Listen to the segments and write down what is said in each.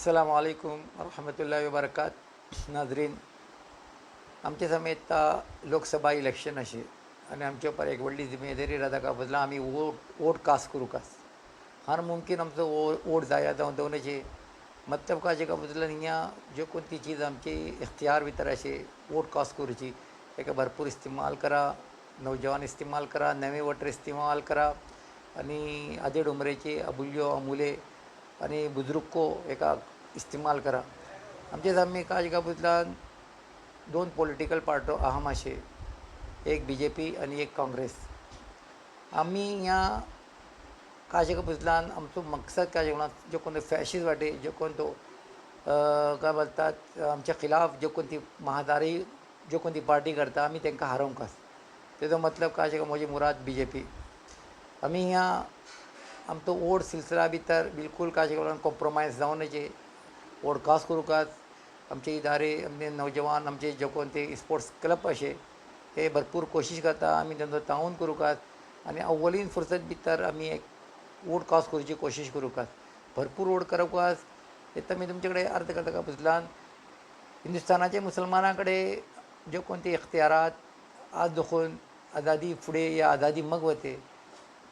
अस्सलामुअलैकुम वरहमतुल्लाहि वबरकात नाजरीन. आमचे समेत लोकसभा इलेक्शन अशे आनी आमचे ऊपर एक व्हडली जिम्मेदारी रावता का बदला आमी वोट कास्ट करूं कास हर मुमकीन आमचो वोट जाया जावन दोनचे मतलब का जेका बदला हिंगा ज्यो कोणती चीज आमची इख्तियार भितर अशे वोट कास्ट करूची ताका भरपूर इस्तेमाल करा. नौजवान इस्तेमाल करा, नवे वोटर इस्तेमाल करा आनी आदेड उमरेचे अबुल्यो अमुले आनी बुजुर्ग को एका इस्तेमाल करा. आमचे सामने का जेका बदलान दोन पॉलिटिकल पार्टो अहम अशे, एक BJP आनी एक काँग्रेस. आमी ह्या काजेका बदलान आमचो मकसद काय जेवणात जो कोण फॅशिस्ट वाटे जो कोण तो काय बोलतात आमच्या खिलाफ जो कोण ती महादारी जो कोण ती पार्टी करता आमी तांकां हारोवंक आस. तेजो मतलब काय जेका म्हजी मुराद BJP. आमी ह्या आमचो वोट सिलसिला भितर बिलकूल काजे कडल्यान कॉम्प्रोमायज जावनाचे वोट कास्ट करूंकाच. आमचे इदारे आमचे नौजवान आमचे जे कोण ते स्पोर्ट्स क्लब अशे हे भरपूर कोशिश करता आमी तेंचो तावून करूंकाच आनी अव्वलीन फुर्सत भितर आमी एक वोट कास्ट करची कोशिश करूंकाच. भरपूर वोट करपास येता मी तुमचे कडेन अर्ज करता बदलान हिंदुस्थानाचे मुसलमाना कडेन ज्यो कोण ते इख्तियारात आज दुखून आझादी फुडें या आझादी मग वते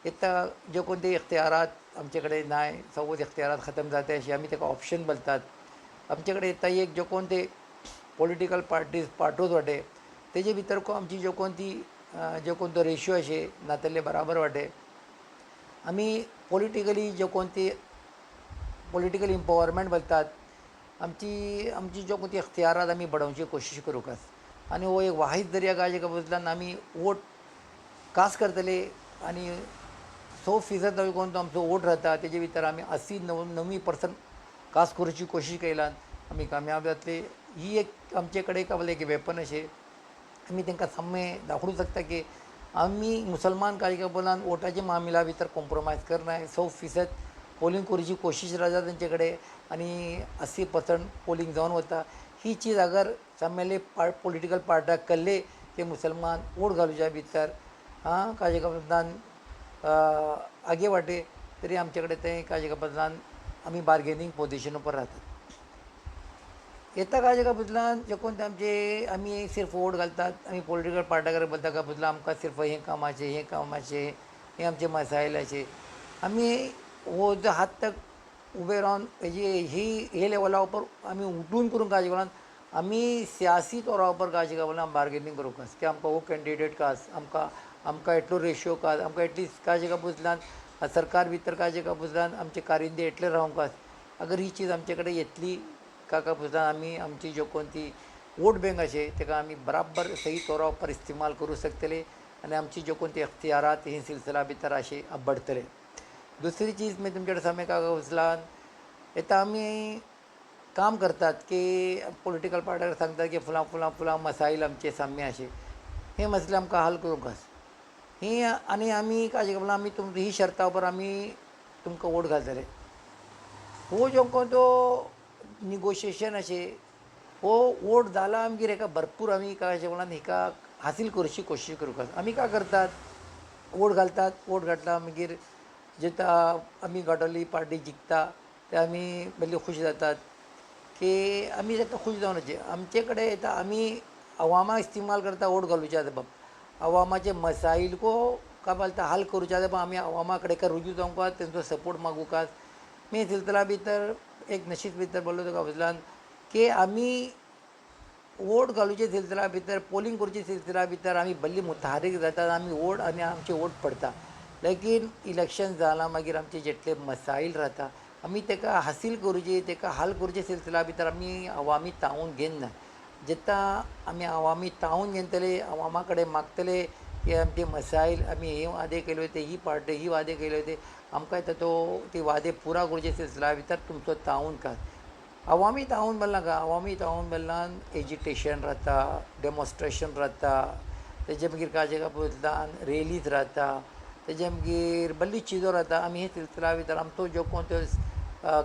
येता ज्यो कोण ते इख्तियारात आमचे कडेन नाय सगळे इख्तियारात खतम जाता अशें आमी ताका ऑप्शन बोलतात. आमचे कडेन येता एक जो कोण ते पॉलिटिकल पार्टूच वाटे तेजे भितर को आमची जो कोण ती जो कोण तो रेशियो अशे नातल्ले बराबर वाटे आमी पॉलिटिकली जो कोण ती पॉलिटिकल इम्पॉवरमेंट बोलतात आमची जो कोण ती इख्तियारात आमी बडोवची कोशिश करूंकास. आनी हो एक वाहीद जरिया काय जेका बदलान आमी वोट कास्ट करतले आनी 100% कोण तो आमचो वोट रावता तेजे भितर आमी 80-90% कास्ट करची कोशिश केल्यान आमी कामयाब जातले. ही एक आमचे कडेन का एक वेपन अशें आमी तांकां सामकें दाखोवंक शकता की आमी मुसलमान काय का बोलान वोटाच्या मामिला भितर कॉम्प्रोमायज करनाय. 100% पोलिंग करची कोशिश रावता तेंचे कडेन आनी 80% पोलिंग जावन वता. ही चीज अगर सामकेले पॉलिटिकल पार्टाक कळ्ळे की मुसलमान वोट घालुच्या भितर काय जेका बदलान आगे वाटे तरी आमचे कडेन तें काय जेका बदलान आमी बार्गेनींग पोजिशन उपर रावतात. येता काय जेका बदलान जे कोण ते आमचे आमी सिर्फ वोट घालतात आमी पॉलिटिकल पार्टाक बोलता काय बदला आमकां सिर्फ हें कामाचें हें आमचे मसायलाचे आमी हो जो हात तक उबे रावन हे लेवला उपर आमी उठून करून काय जेवणान आमी सियासी तौरा उपर काय जेका बोलान बार्गेनींग करूंक आस की आमकां हो कॅन्डिडेट कास आमकां एटलो रेशियो कास आमकां एटलिस्ट काय जेका बदलान सरकार भितर काय जेका बदलान आमचे कारिंदे एटले रावंक आस. अगर ही चीज आमचे कडेन येतली काका बदलान आमी आमची जो कोण ती वोट बँक अशे ताका आमी बराबर सही तौरा उपर इस्तेमाल करूं शकतले आनी आमची जो कोण ती इख्तियारात ही सिलसिला भितर अशे बडतले. दुसरी चीज मी तुमचे कडेन सामके काका बदलान येता आमी काम करतात की पॉलिटिकल पार्टाक सांगतात की फुलां मसायल आमचे साम्य अशे हे मसले आमकां हल करूंक आस. ही आनी आमी काय जेका बोला आमी तुमची ही शर्ता उपर आमी तुमकां वोट घालतले. हो जो कोण तो निगोशिएशन अशे हो वोट जाला आमगेर हेका भरपूर आमी काय जेवणान हिका हासील करची कोशिश करूंक. आमी काय करतात वोट घालतात वोट घातला मागीर जिता आमी घातली पार्टी जिखता ते आमी बेल्ली खूश जातात की आमी ताका खूश जावनाचे. आमचे कडेन येता आमी अवामा इस्तेमाल करता वोट घालुच्या बाब अवामाचे मसायल को काय बोलता हल करूच्या बाब आमी अवामा कडेन रुजू जावंक तेंचो सपोर्ट मागूकात. मी सिलसिला भितर एक नशीब भितर बोल्लो तुका बदलान की आमी वोट घालुचे सिलसिला भितर पोलिंग करचे सिलसिला भितर आमी बल्ली मुताहारीक जातात आमी वोट आनी आमचे वोट पडटा. लेकीन इलेक्शन जालां मागीर आमचे जेटले मसायल रावता आमी ताका हासील करचे ताका हल करचे सिलसिला भितर आमी अवामी तावून घेयना. जेता आमी अवामी तावून घेतले अवामा कडेन मागतले की आमचे मसायल आमी हे वादे केले वते ही पार्टी ही वादे केले वते आमकां येता तो ती वादे पुरा करचे सिलसिला भितर तुमचो तावून कास. अवामी तावून बोलनाका अवामी तावून बोलनान एजिटेशन रावता डेमॉन्स्ट्रेशन रावता तेजे मागीर काय जेका बदलान रेलीज रावता तेजे मागीर बल्ली चिजो रावता. आमी हे सिलसिला भितर आमचो जो कोण तो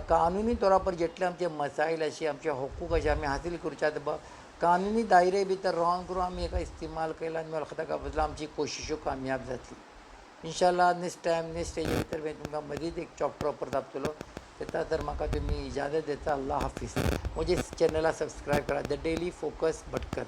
कानुनी तौरा पर जेटले आमचे मसायल अशे आमचे हकूक अशे आमी हासील करच्या कानुनी दायरे भितर रावन करून आमी हेका इस्तेमाल केला आनी म्हाका ताका बदला आमची कोशिशो कामयाब जातली. इंशाल्लाह नेक्स्ट टायम नेक्स्ट स्टेजी भितर तुमकां मदींच एक चॅप्टर ऑफर दाखतलो देता तर म्हाका तुमी इजाजत देता. अल्लाह हाफिज. म्हजे चॅनला सबस्क्रायब करा. The daily focus Bhatkar.